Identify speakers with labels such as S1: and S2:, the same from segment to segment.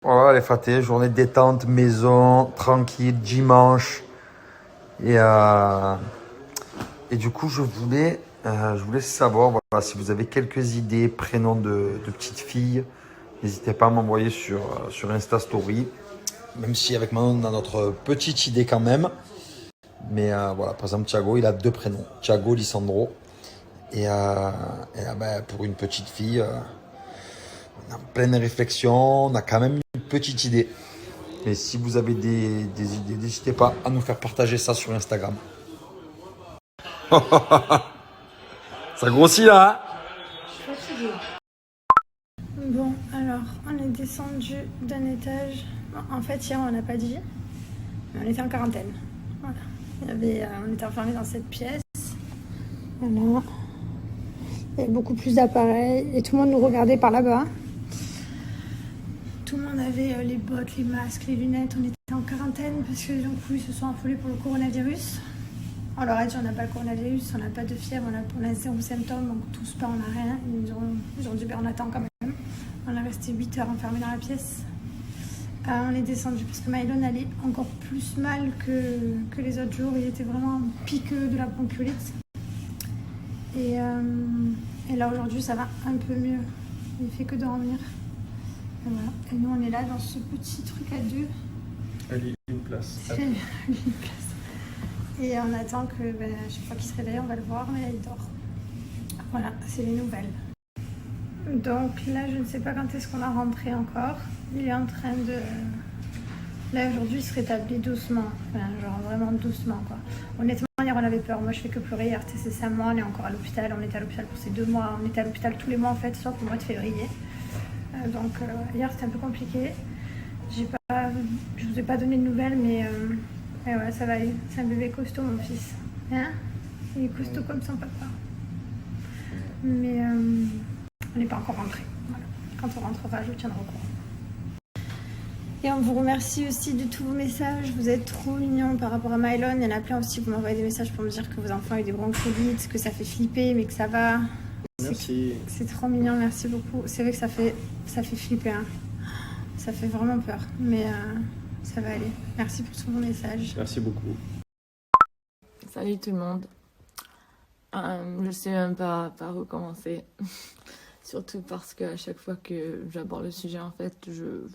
S1: Voilà les Fatés, journée de détente, maison, tranquille, dimanche. Et, euh, et du coup, je voulais savoir voilà, si vous avez quelques idées, prénoms de petites filles. N'hésitez pas à m'envoyer sur Insta Story. Même si avec Manon, on a notre petite idée quand même. Mais voilà, par exemple, Thiago, il a 2 prénoms. Thiago, Lisandro. Pour une petite fille, on est en pleine réflexion. On a quand même une petite idée. Mais si vous avez des idées, n'hésitez pas à nous faire partager ça sur Instagram. Ça grossit là, hein.
S2: Je suis fatiguée. Bon, alors, on est descendu d'un étage. En fait, hier, on n'a pas dit. Mais on était en quarantaine. Voilà. On était enfermés dans cette pièce. Voilà. Il y avait beaucoup plus d'appareils. Et tout le monde nous regardait par là-bas. Tout le monde avait les bottes, les masques, les lunettes. On était en quarantaine parce que du coup, ils se sont affolés pour le coronavirus. On leur a dit on n'a pas le coronavirus, on n'a pas de fièvre, on a 0 symptômes, donc tous pas, on n'a rien. Ils ont dit on attend quand même. On est resté 8 heures enfermés dans la pièce. On est descendu parce que Mylon allait encore plus mal que les autres jours. Il était vraiment piqueux de la bronchiolite. Et là aujourd'hui ça va un peu mieux. Il fait que dormir. Et voilà. Et nous on est là dans ce petit truc à deux.
S3: Allez, une place.
S2: Une place. Et on attend que chaque fois qu'il se réveille, on va le voir, mais là il dort. Voilà, c'est les nouvelles. Donc là, je ne sais pas quand est-ce qu'on va rentrer encore. Il est en train de... Là, aujourd'hui, il se rétablit doucement. Enfin, genre vraiment doucement, quoi. Honnêtement, hier, on avait peur. Moi, je fais que pleurer. Hier, c'est 5 mois, on est encore à l'hôpital. On était à l'hôpital pour ces 2 mois. On était à l'hôpital tous les mois, en fait, sauf le mois de février. Hier, c'était un peu compliqué. Je vous ai pas donné de nouvelles, mais ouais, ça va aller. C'est un bébé costaud, mon fils. Hein? Il est costaud comme son papa. Mais on n'est pas encore rentré. Voilà. Quand on rentrera, je vous tiendrai au courant. Et on vous remercie aussi de tous vos messages. Vous êtes trop mignons par rapport à Mylon. Il y en a plein aussi. Vous m'envoyez des messages pour me dire que vos enfants ont eu des broncholites, que ça fait flipper, mais que ça va.
S3: Merci.
S2: C'est trop mignon. Merci beaucoup. C'est vrai que ça fait flipper. Hein. Ça fait vraiment peur. Mais ça va aller. Merci pour tous vos messages.
S3: Merci beaucoup.
S4: Salut tout le monde. Je sais même pas par où commencer. Surtout parce qu'à chaque fois que j'aborde le sujet, en fait, je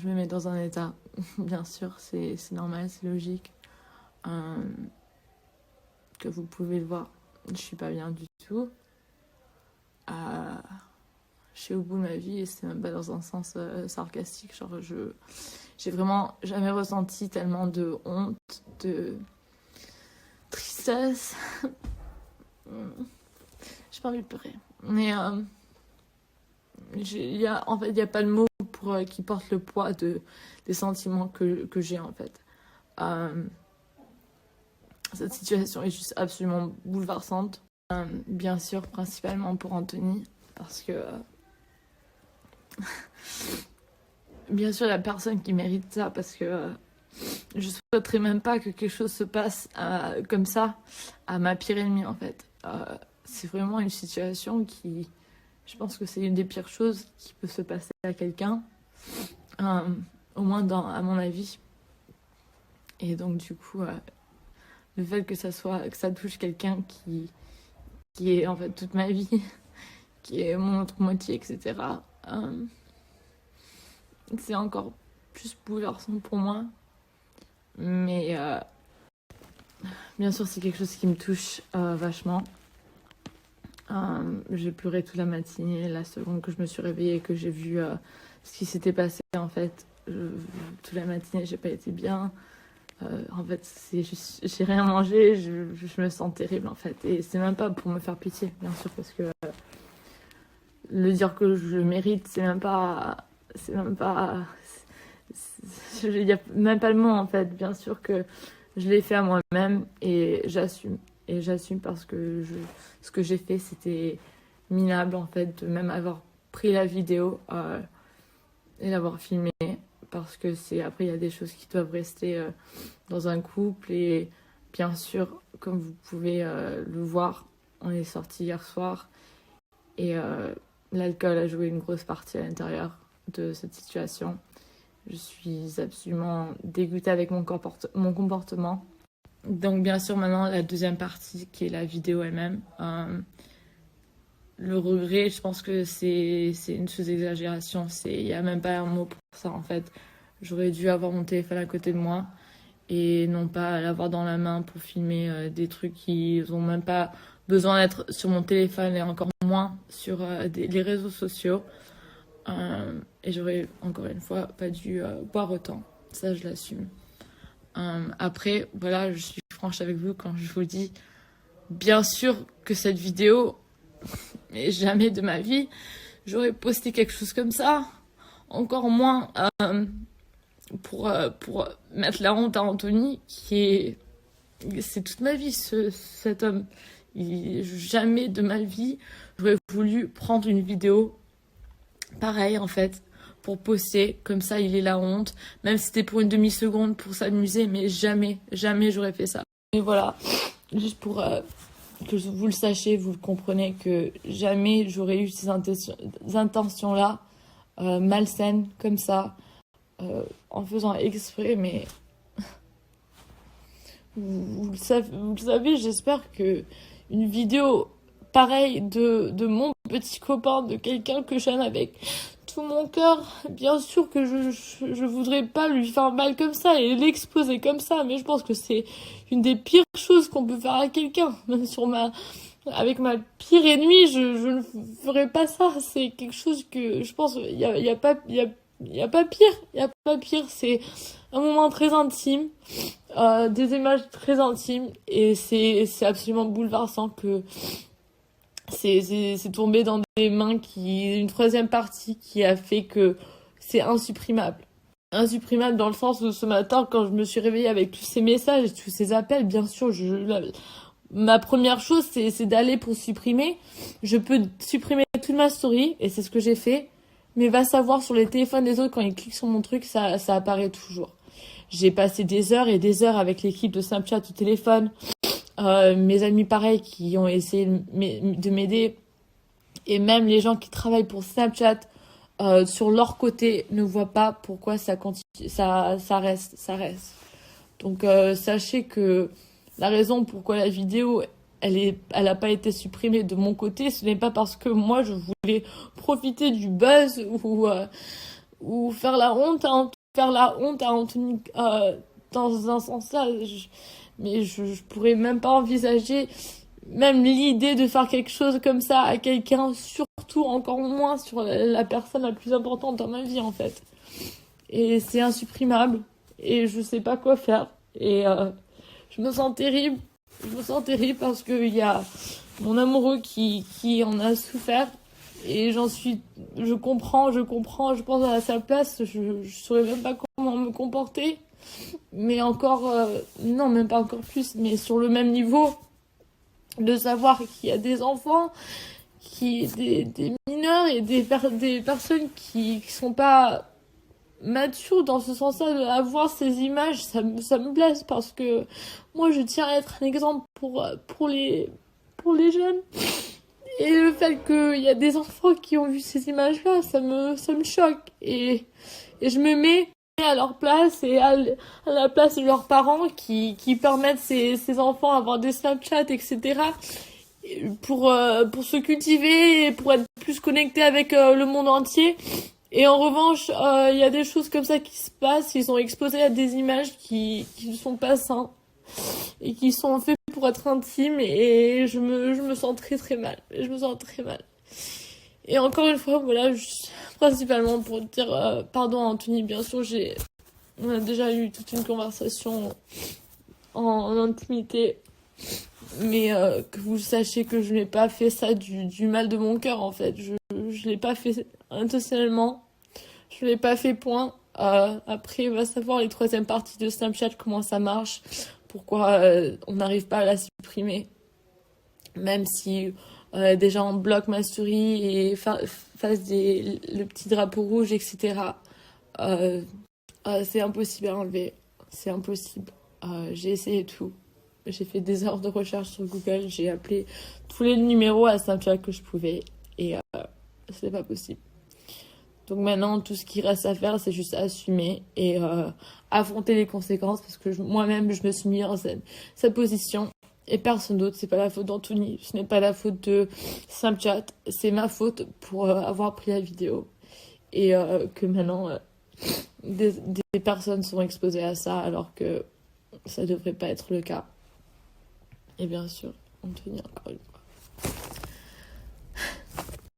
S4: me mets dans un état. Bien sûr, c'est normal, c'est logique. Que vous pouvez le voir, je suis pas bien du tout. Je suis au bout de ma vie et c'est même pas dans un sens sarcastique. Genre, j'ai vraiment jamais ressenti tellement de honte, de tristesse. J'ai pas envie de pleurer. Mais il y a pas le mot qui porte le poids des sentiments que j'ai en fait. Cette situation est juste absolument bouleversante. Bien sûr, principalement pour Anthony, parce que bien sûr, la personne qui mérite ça, parce que je souhaiterais même pas que quelque chose se passe comme ça à ma pire ennemie en fait. C'est vraiment une situation qui, je pense que c'est une des pires choses qui peut se passer à quelqu'un, au moins à mon avis. Et donc du coup, le fait que ça touche quelqu'un qui est en fait toute ma vie, qui est mon autre moitié, etc. C'est encore plus bouleversant pour moi. Mais bien sûr, c'est quelque chose qui me touche vachement. J'ai pleuré toute la matinée. La seconde que je me suis réveillée et que j'ai vu ce qui s'était passé, en fait, toute la matinée, j'ai pas été bien. En fait, j'ai rien mangé, je me sens terrible, en fait. Et c'est même pas pour me faire pitié, bien sûr, parce que le dire que je mérite, il n'y a même pas le mot, en fait. Bien sûr que je l'ai fait à moi-même et j'assume. Et j'assume parce que ce que j'ai fait, c'était minable, en fait, de même avoir pris la vidéo et l'avoir filmée. Parce que après, il y a des choses qui doivent rester dans un couple. Et bien sûr, comme vous pouvez le voir, on est sortis hier soir. Et l'alcool a joué une grosse partie à l'intérieur. de cette situation. Je suis absolument dégoûtée avec mon comportement. Donc bien sûr maintenant la deuxième partie qui est la vidéo elle-même. Le regret, je pense que c'est une sous-exagération. Il n'y a même pas un mot pour ça en fait. J'aurais dû avoir mon téléphone à côté de moi et non pas l'avoir dans la main pour filmer des trucs qui n'ont même pas besoin d'être sur mon téléphone et encore moins sur les réseaux sociaux. Et j'aurais, encore une fois, pas dû boire autant. Ça, je l'assume. Après, voilà, je suis franche avec vous quand je vous dis, bien sûr que cette vidéo, mais jamais de ma vie, j'aurais posté quelque chose comme ça. Encore moins pour mettre la honte à Anthony, c'est toute ma vie, cet homme. Jamais de ma vie, j'aurais voulu prendre une vidéo pareil en fait pour poster comme ça, il est la honte, même si c'était pour une demi-seconde pour s'amuser, mais jamais j'aurais fait ça. Et voilà, juste pour que vous le sachiez, vous le comprenez, que jamais j'aurais eu ces intentions là malsaines comme ça en faisant exprès, mais vous le savez, j'espère que une vidéo pareille de mon petit copain, de quelqu'un que j'aime avec tout mon cœur, bien sûr que je voudrais pas lui faire mal comme ça et l'exposer comme ça, mais je pense que c'est une des pires choses qu'on peut faire à quelqu'un. Même avec ma pire ennemie, je ne ferais pas ça. C'est quelque chose que je pense, il y a pas pire, c'est un moment très intime, des images très intimes, et c'est absolument bouleversant que c'est tombé dans des mains une troisième partie qui a fait que c'est insupprimable. Insupprimable dans le sens où ce matin, quand je me suis réveillée avec tous ces messages et tous ces appels, bien sûr, ma première chose, c'est d'aller pour supprimer. Je peux supprimer toute ma story, et c'est ce que j'ai fait. Mais va savoir, sur les téléphones des autres, quand ils cliquent sur mon truc, ça apparaît toujours. J'ai passé des heures et des heures avec l'équipe de Snapchat au téléphone. Mes amis pareils qui ont essayé de m'aider, et même les gens qui travaillent pour Snapchat sur leur côté ne voient pas pourquoi ça continue, ça reste. Donc sachez que la raison pourquoi la vidéo elle a pas été supprimée de mon côté, ce n'est pas parce que moi je voulais profiter du buzz ou faire la honte à Anthony dans un sens là. Mais je pourrais même pas envisager même l'idée de faire quelque chose comme ça à quelqu'un, surtout encore moins sur la personne la plus importante dans ma vie en fait. Et c'est insupprimable et je sais pas quoi faire, et je me sens terrible parce que il y a mon amoureux qui en a souffert, et je comprends, je pense à sa place, je saurais même pas comment me comporter. Mais encore, non, même pas encore plus, mais sur le même niveau, de savoir qu'il y a des enfants, des mineurs et des personnes qui sont pas matures dans ce sens-là, à voir ces images, ça me blesse, parce que moi je tiens à être un exemple pour les jeunes. Et le fait qu'il y a des enfants qui ont vu ces images-là, ça me choque. Et je me mets à leur place et à la place de leurs parents qui permettent ces enfants d'avoir des Snapchat, etc. pour se cultiver et pour être plus connectés avec le monde entier. Et en revanche, il y a des choses comme ça qui se passent, ils sont exposés à des images qui ne sont pas saines et qui sont faites pour être intimes, et je me sens très très mal. Et encore une fois, voilà, principalement pour dire pardon à Anthony. Bien sûr, on a déjà eu toute une conversation en intimité, mais que vous sachiez que je n'ai pas fait ça du mal de mon cœur en fait. Je l'ai pas fait intentionnellement, je l'ai pas fait, point. Après, on va savoir les troisième parties de Snapchat, comment ça marche, pourquoi on n'arrive pas à la supprimer, même si des gens bloquent ma story et fassent le petit drapeau rouge, etc. C'est impossible à enlever, c'est impossible. J'ai essayé tout, j'ai fait des heures de recherche sur Google, j'ai appelé tous les numéros à Snapchat que je pouvais, et c'est pas possible. Donc maintenant, tout ce qui reste à faire, c'est juste assumer et affronter les conséquences parce que moi-même, je me suis mis dans cette position et personne d'autre. C'est pas la faute d'Anthony, ce n'est pas la faute de Snapchat, c'est ma faute pour avoir pris la vidéo et que maintenant, des personnes sont exposées à ça alors que ça devrait pas être le cas. Et bien sûr, Anthony, encore une fois.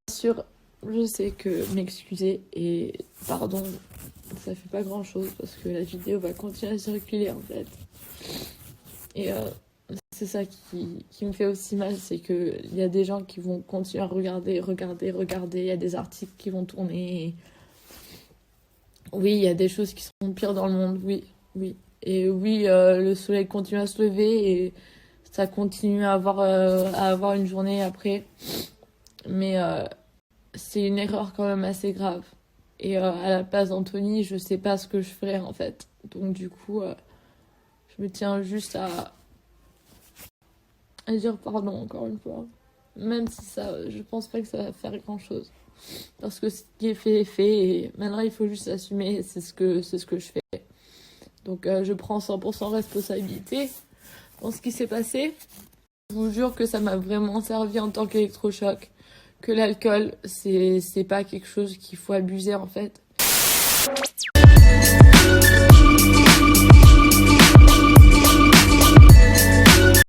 S4: Bien sûr, je sais que m'excuser et pardon, ça fait pas grand chose parce que la vidéo va continuer à circuler en fait. Et c'est ça qui me fait aussi mal, c'est qu'il y a des gens qui vont continuer à regarder. Il y a des articles qui vont tourner. Et... oui, il y a des choses qui sont pires dans le monde, oui. Et oui, le soleil continue à se lever et ça continue à avoir une journée après. Mais c'est une erreur quand même assez grave. Et à la place d'Anthony, je sais pas ce que je ferais en fait. Donc du coup, je me tiens juste à dire pardon encore une fois. Même si ça, je pense pas que ça va faire grand chose. Parce que ce qui est fait est fait et maintenant il faut juste assumer et c'est ce que je fais. Donc je prends 100% responsabilité dans ce qui s'est passé. Je vous jure que ça m'a vraiment servi en tant qu'électrochoc. Que l'alcool, c'est pas quelque chose qu'il faut abuser en fait.